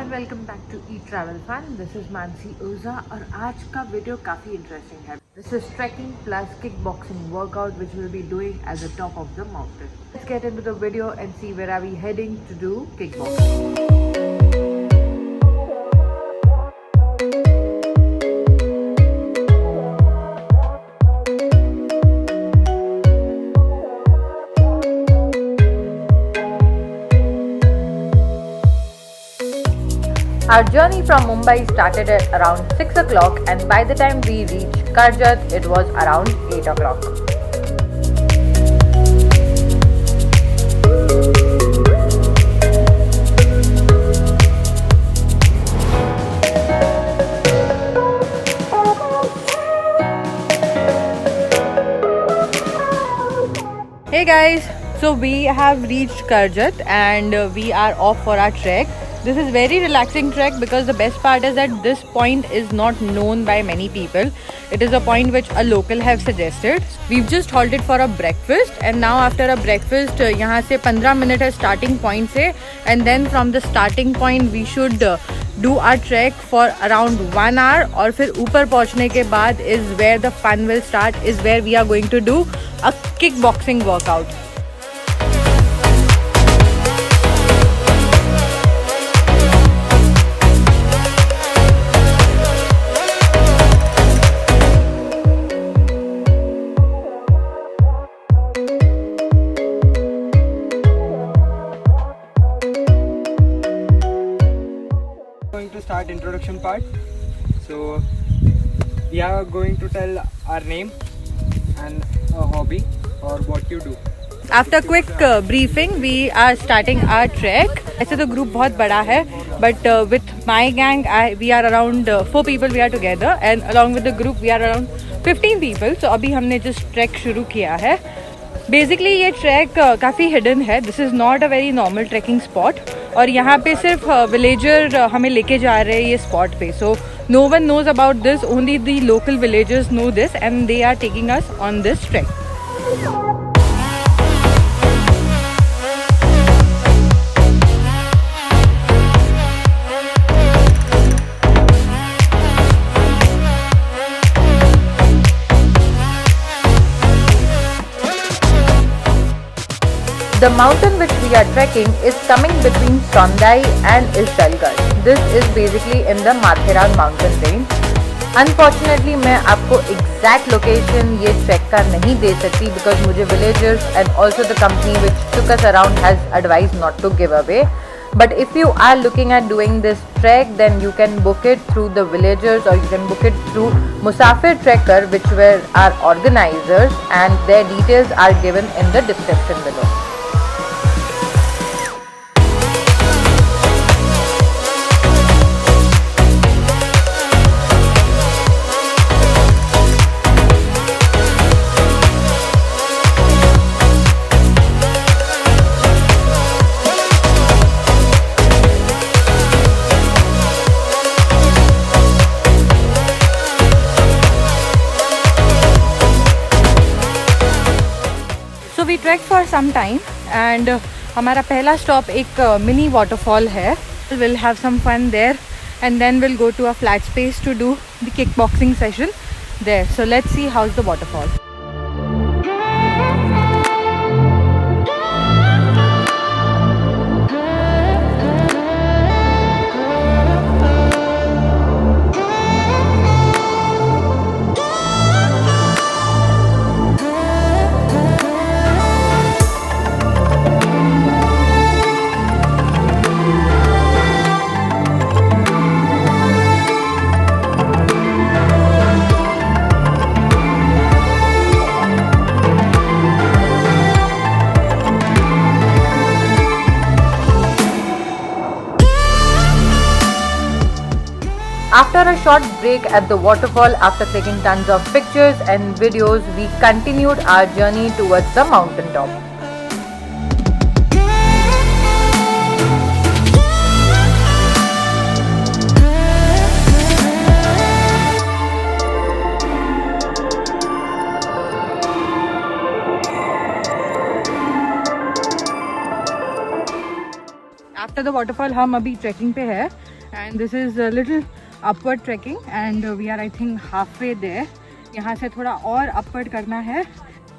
And welcome back to E travel fun. This is Mansi Ojha और आज का वीडियो काफ़ी इंटरेस्टिंग है। This is trekking plus kick boxing workout which will be doing at the top of the mountain. Let's get into the video and see where are we heading to do kick boxing. Our journey from Mumbai started at around 6 o'clock and by the time we reached Karjat, it was around 8 o'clock. Hey guys, so we have reached Karjat and we are off for our trek. This is very relaxing trek because the best part is that this point is not known by many people. It is a point which a local have suggested. We've just halted for a breakfast and now after a breakfast यहाँ से 15 minute है starting point से and then from the starting point we should do our trek for around 1 hour और फिर ऊपर पहुँचने के बाद is where the fun will start, is where we are going to do a kickboxing workout. Going to start introduction part. So we are going to tell our name and a hobby or what you do. After quick briefing, we are starting our trek. ऐसे तो group बहुत बड़ा है, but with my gang, we are around 4 people. We are together, and along with the group, we are around 15 people. So अभी हमने just trek शुरू किया है. बेसिकली ये ट्रैक काफ़ी हिडन है. This is not a very normal tracking spot और यहाँ पे सिर्फ विलेजर हमें लेके जा रहे हैं ये स्पॉट पे. So no one knows about this, only the local villagers know this and they are taking us on this track. The mountain which we are trekking is coming between Sondai and Ishalgarh. This is basically in the Matheran mountain range. Unfortunately, मैं आपको exact location ये trek का नहीं दे सकती because मुझे villagers and also the company which took us around has advised not to give away. But if you are looking at doing this trek, then you can book it through the villagers or you can book it through Musafir Trekker, which were our organizers, and their details are given in the description below. We trek for some time and हमारा पहला stop एक mini waterfall है. We'll have some fun there and then we'll go to a flat space to do the kickboxing session there. So let's see how's the waterfall. After a short break at the waterfall, after taking tons of pictures and videos, we continued our journey towards the mountain top. After the waterfall हम अभी trekking पे है, and this is a little upward trekking and we are I think halfway there. यहाँ से थोड़ा और upward करना है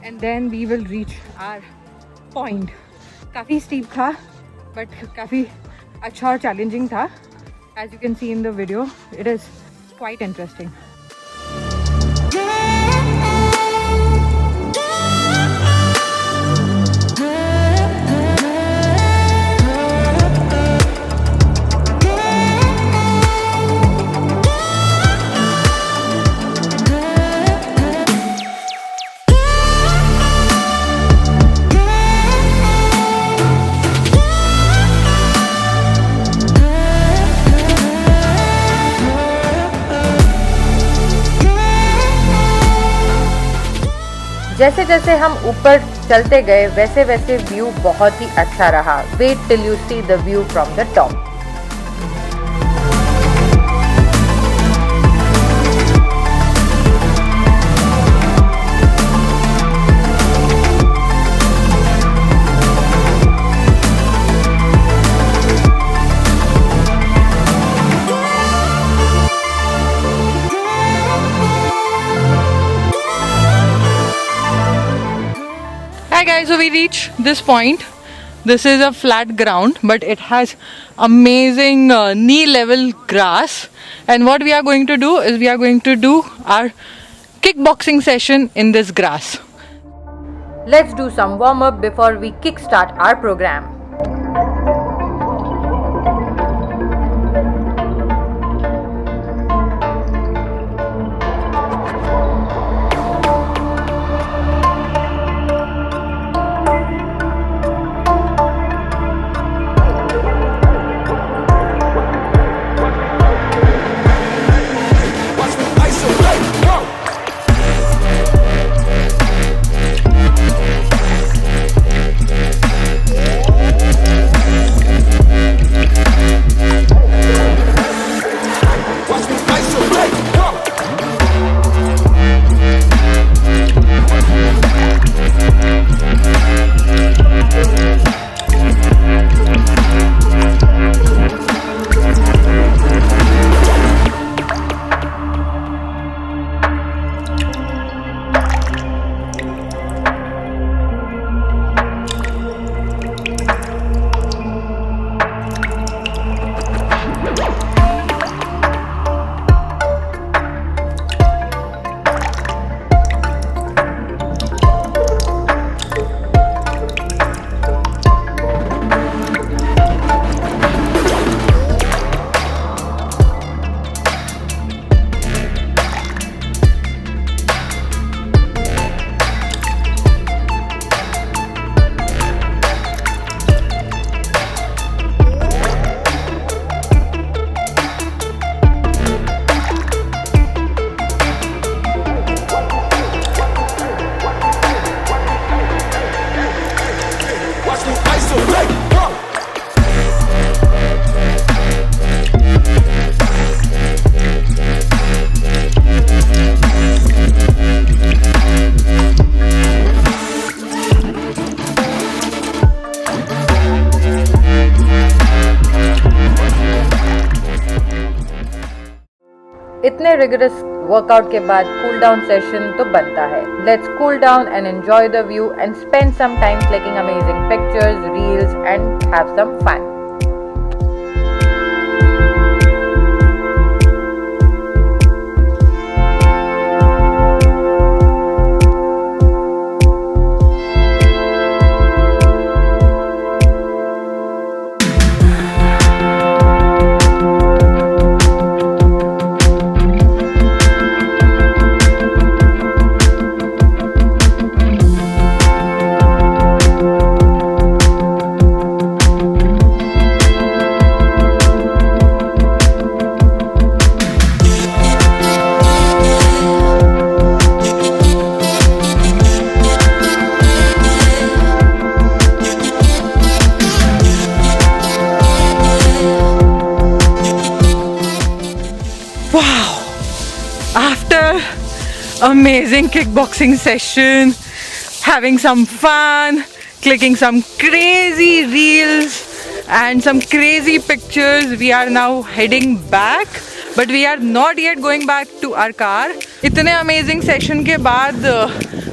and then we will reach our point. काफ़ी steep था but काफ़ी अच्छा और challenging था. As you can see in the video, it is quite interesting. जैसे जैसे हम ऊपर चलते गए वैसे वैसे व्यू बहुत ही अच्छा रहा. Wait till you see the view from the top. Hi guys, so we reached this point. This is a flat ground but it has amazing knee level grass, and what we are going to do is we are going to do our kickboxing session in this grass. Let's do some warm up before we kickstart our program. इतने rigorous workout के बाद cool down session तो बनता है. Let's cool down and enjoy the view and spend some time clicking amazing pictures, reels and have some fun. Amazing kickboxing session, having some fun, clicking some crazy reels, and some crazy pictures. We are now heading back, but we are not yet going back to our car. इतने amazing session के बाद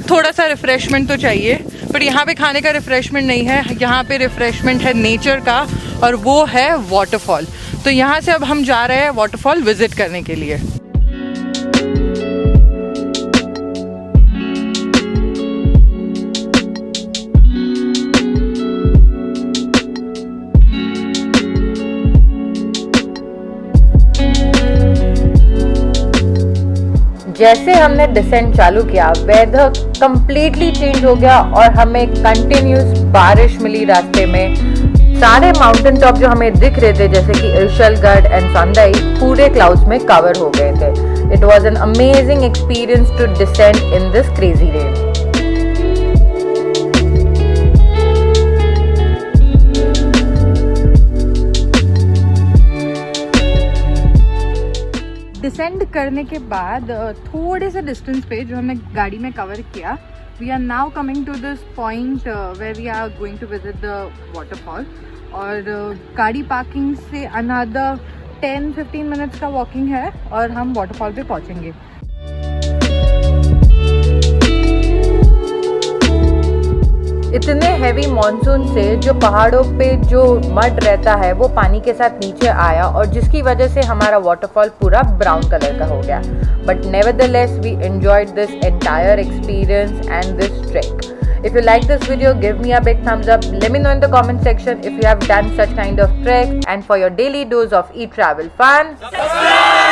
थोड़ा सा refreshment तो चाहिए, but यहाँ पे खाने का refreshment नहीं है. यहाँ पे refreshment है nature का, और वो है waterfall. तो यहाँ से अब हम जा रहे हैं waterfall visit करने के लिए. जैसे हमने डिसेंट चालू किया, वेदर कंप्लीटली चेंज हो गया और हमें कंटिन्यूस बारिश मिली रास्ते में. सारे माउंटेन टॉप जो हमें दिख रहे थे, जैसे कि इर्शलगढ़ एंड संदई, पूरे क्लाउड्स में कवर हो गए थे. It was an amazing experience to descend in this crazy rain. Descend करने के बाद थोड़े से डिस्टेंस पे जो हमने गाड़ी में कवर किया, we are now coming to this point where we are going to visit the waterfall. और गाड़ी पार्किंग से अनदर 10-15 मिनट्स का वॉकिंग है और हम वाटरफॉल पे पहुंचेंगे. इतने हैवी मॉनसून से जो पहाड़ों पे जो मड रहता है वो पानी के साथ नीचे आया, और जिसकी वजह से हमारा वाटरफॉल पूरा ब्राउन कलर का हो गया. But nevertheless we enjoyed this entire experience and this trek. If you like this video, give me a big thumbs up. Let me know in the comment section if you have done such kind of trek. And for your daily dose of e-travel fun, subscribe!